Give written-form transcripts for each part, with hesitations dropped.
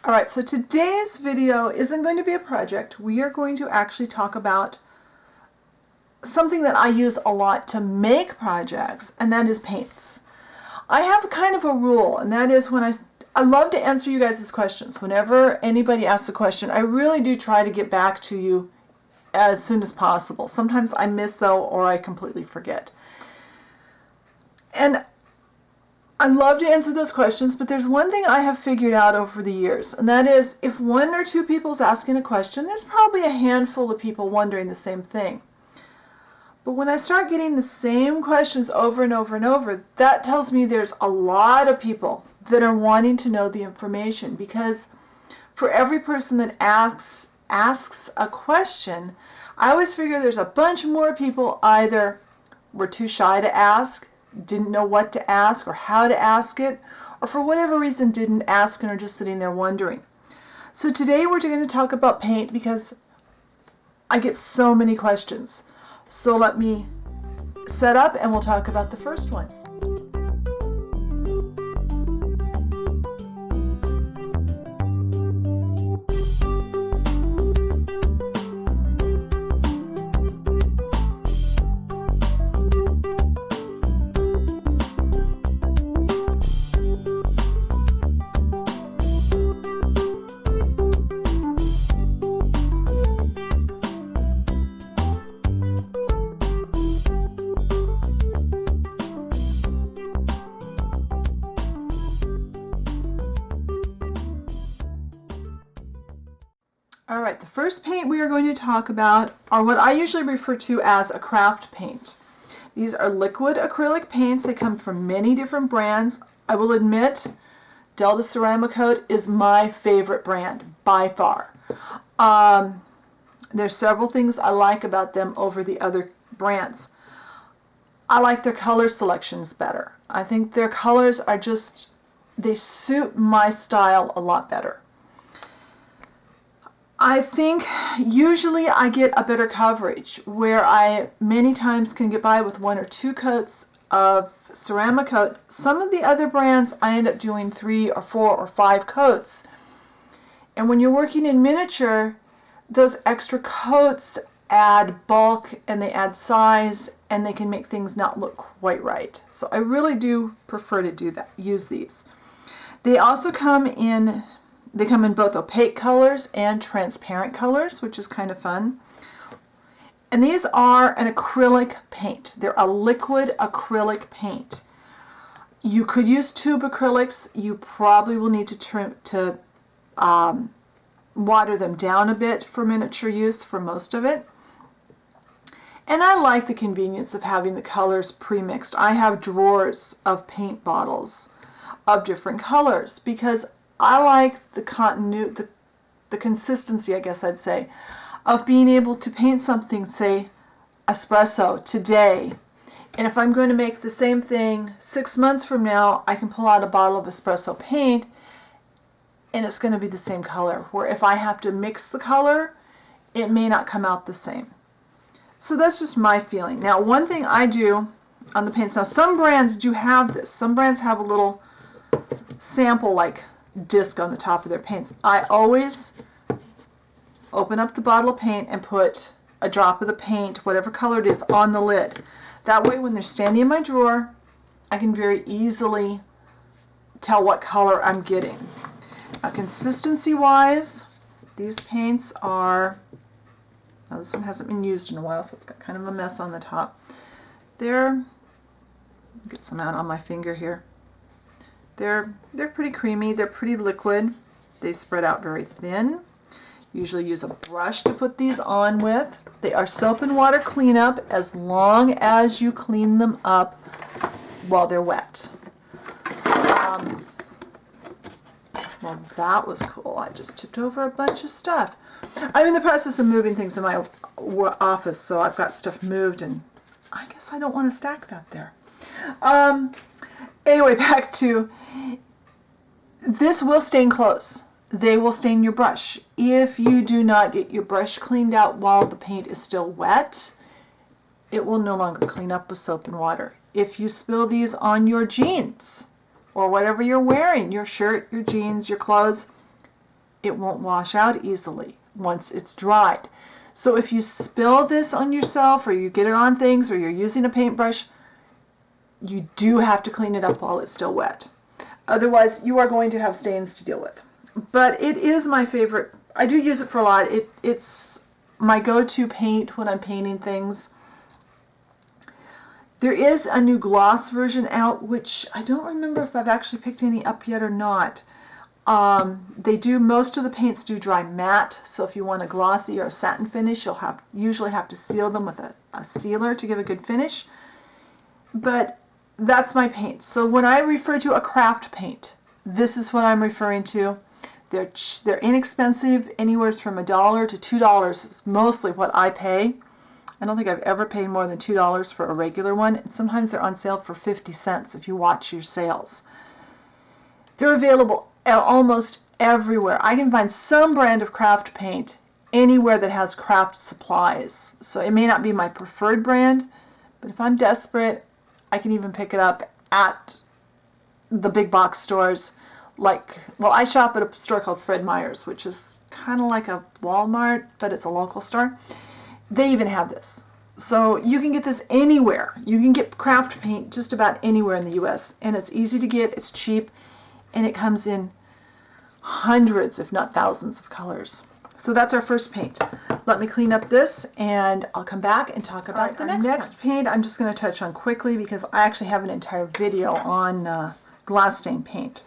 All right, so today's video isn't going to be a project. We are going to actually talk about something that I use a lot to make projects, and that is paints. I have kind of a rule, and that is when I love to answer you guys' questions. Whenever anybody asks a question, I really do try to get back to you as soon as possible. Sometimes I miss though, or I completely forget. And I love to answer those questions, but there's one thing I have figured out over the years, and that is if one or two people's asking a question, there's probably a handful of people wondering the same thing. But when I start getting the same questions over and over and over, that tells me there's a lot of people that are wanting to know the information, because for every person that asks a question, I always figure there's a bunch more people either were too shy to ask, didn't know what to ask or how to ask it, or for whatever reason didn't ask and are just sitting there wondering. So today we're going to talk about paint because I get so many questions. So let me set up and we'll talk about the first one. All right, the first paint we are going to talk about are what I usually refer to as a craft paint. These are liquid acrylic paints. They come from many different brands. I will admit, Delta Ceramicoat is my favorite brand by far. There's several things I like about them over the other brands. I like their color selections better. I think their colors are just, they suit my style a lot better. I think usually I get a better coverage where I many times can get by with one or two coats of Ceramicoat. Some of the other brands I end up doing 3 or 4 or 5 coats. And when you're working in miniature, those extra coats add bulk and they add size and they can make things not look quite right. So I really do prefer to do that, use these. They also come in both opaque colors and transparent colors, which is kind of fun. And these are an acrylic paint. They're a liquid acrylic paint. You could use tube acrylics. You probably will need to water them down a bit for miniature use for most of it. And I like the convenience of having the colors pre-mixed. I have drawers of paint bottles of different colors because I like the consistency, I guess I'd say, of being able to paint something, say, espresso today. And if I'm going to make the same thing 6 months from now, I can pull out a bottle of espresso paint and it's going to be the same color. Where if I have to mix the color, it may not come out the same. So that's just my feeling. Now, one thing I do on the paints, now some brands do have this. Some brands have a little sample like disc on the top of their paints. I always open up the bottle of paint and put a drop of the paint, whatever color it is, on the lid. That way when they're standing in my drawer, I can very easily tell what color I'm getting. Now, consistency wise, these paints are, now this one hasn't been used in a while, so it's got kind of a mess on the top. Get some out on my finger here. They're pretty creamy, they're pretty liquid, they spread out very thin. Usually use a brush to put these on with. They are soap and water cleanup as long as you clean them up while they're wet. Well, that was cool. I just tipped over a bunch of stuff. I'm in the process of moving things in my office, so I've got stuff moved and I guess I don't want to stack that there. Anyway, back to, this will stain clothes. They will stain your brush. If you do not get your brush cleaned out while the paint is still wet, it will no longer clean up with soap and water. If you spill these on your jeans or whatever you're wearing, your shirt, your jeans, your clothes, it won't wash out easily once it's dried. So if you spill this on yourself, or you get it on things, or you're using a paintbrush, you do have to clean it up while it's still wet. Otherwise, you are going to have stains to deal with. But it is my favorite. I do use it for a lot. It's my go-to paint when I'm painting things. There is a new gloss version out, which I don't remember if I've actually picked any up yet or not. Most of the paints do dry matte, so if you want a glossy or a satin finish, you'll usually have to seal them with a sealer to give a good finish. But that's my paint. So when I refer to a craft paint, this is what I'm referring to. They're inexpensive, anywhere from $1 to $2 is mostly what I pay. I don't think I've ever paid more than $2 for a regular one, and sometimes they're on sale for 50 cents if you watch your sales. They're available almost everywhere. I can find some brand of craft paint anywhere that has craft supplies. So it may not be my preferred brand, but if I'm desperate, I can even pick it up at the big box stores. I shop at a store called Fred Meyer's, which is kind of like a Walmart, but it's a local store. They even have this. So you can get this anywhere. You can get craft paint just about anywhere in the US, and it's easy to get, it's cheap, and it comes in hundreds, if not thousands, of colors. So that's our first paint. Let me clean up this, and I'll come back and talk about the next paint. I'm just going to touch on quickly because I actually have an entire video on glass stain paint.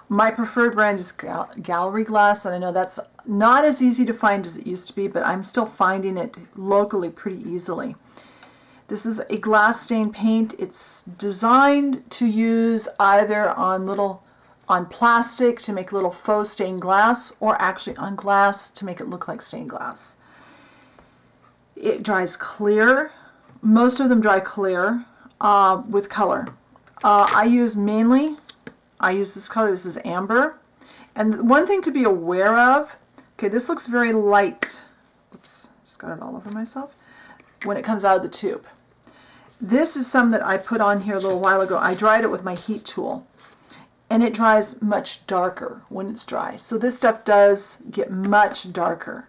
My preferred brand is Gallery Glass, and I know that's not as easy to find as it used to be, but I'm still finding it locally pretty easily. This is a glass stain paint. It's designed to use either on plastic to make little faux stained glass, or actually on glass to make it look like stained glass. It dries clear. Most of them dry clear with color. I use this color. This is amber. And one thing to be aware of, okay, this looks very light. Oops, just got it all over myself. When it comes out of the tube. This is some that I put on here a little while ago. I dried it with my heat tool. And it dries much darker when it's dry. So this stuff does get much darker.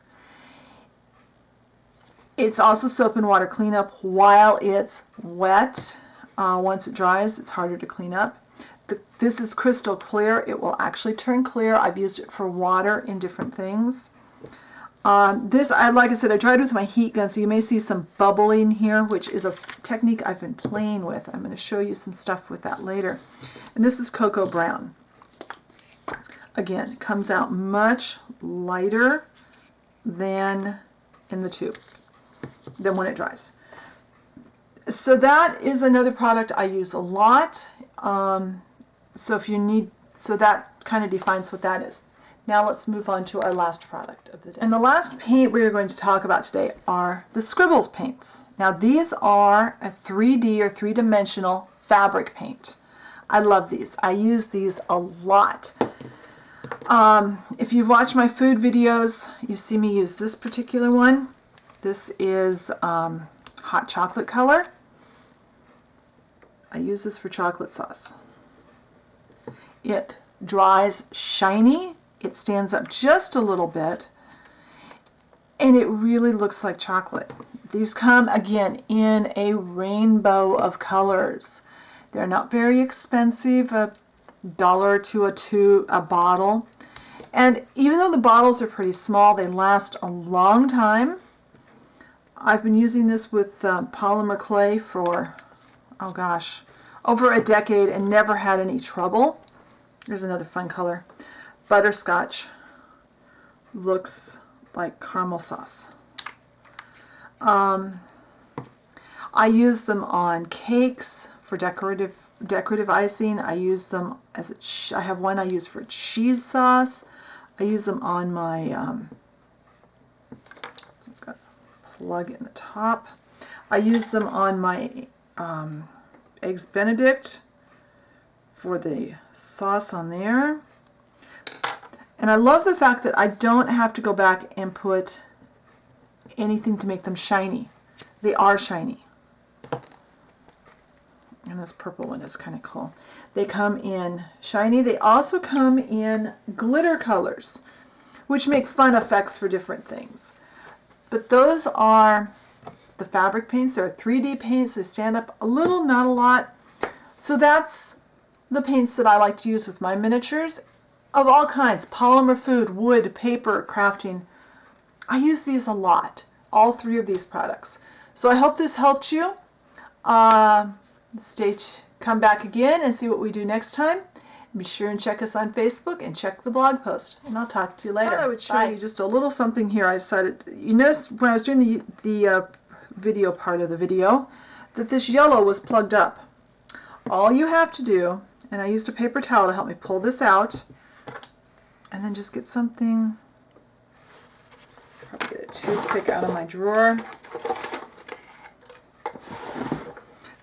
It's also soap and water cleanup while it's wet. Once it dries, it's harder to clean up. This is crystal clear. It will actually turn clear. I've used it for water in different things. Like I said, I dried with my heat gun, so you may see some bubbling here, which is a technique I've been playing with. I'm going to show you some stuff with that later. And this is cocoa brown. Again, it comes out much lighter than in the tube, than when it dries. So that is another product I use a lot. So that kind of defines what that is. Now let's move on to our last product of the day. And the last paint we are going to talk about today are the Scribbles paints. Now these are a 3D or three-dimensional fabric paint. I love these. I use these a lot. If you've watched my food videos, you see me use this particular one. This is hot chocolate color. I use this for chocolate sauce. It dries shiny. It stands up just a little bit, and it really looks like chocolate. These come, again, in a rainbow of colors. They're not very expensive, $1 to a bottle. And even though the bottles are pretty small, they last a long time. I've been using this with polymer clay for, oh gosh, over a decade and never had any trouble. There's another fun color. Butterscotch. Looks like caramel sauce. I use them on cakes for decorative icing. I use them I have one I use for cheese sauce. I use them on my this one's got a plug in the top. I use them on my Eggs Benedict for the sauce on there. And I love the fact that I don't have to go back and put anything to make them shiny. They are shiny. And this purple one is kind of cool. They come in shiny. They also come in glitter colors, which make fun effects for different things. But those are the fabric paints. They're 3D paints. They stand up a little, not a lot. So that's the paints that I like to use with my miniatures of all kinds. Polymer, food, wood, paper, crafting. I use these a lot. All 3 of these products. So I hope this helped you. Come back again and see what we do next time. Be sure and check us on Facebook and check the blog post. And I'll talk to you later. I thought I would show you just a little something here. I decided, you noticed when I was doing the video part of the video that this yellow was plugged up. All you have to do, and I used a paper towel to help me pull this out, and then just get something, probably get a toothpick out of my drawer.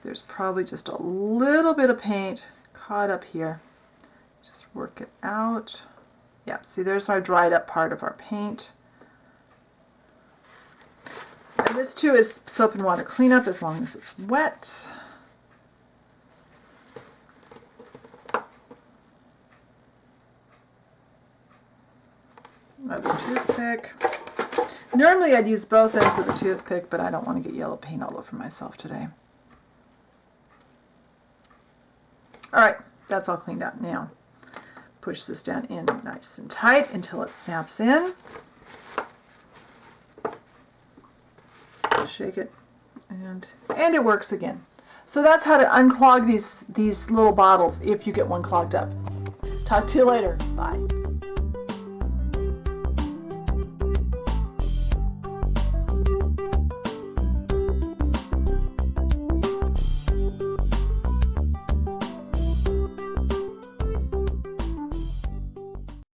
There's probably just a little bit of paint caught up here. Just work it out. Yeah, see, there's our dried up part of our paint. And this too is soap and water cleanup as long as it's wet. Another toothpick. Normally I'd use both ends of the toothpick, but I don't want to get yellow paint all over myself today. Alright, that's all cleaned out now. Push this down in nice and tight until it snaps in. Shake it, and it works again. So that's how to unclog these little bottles if you get one clogged up. Talk to you later. Bye.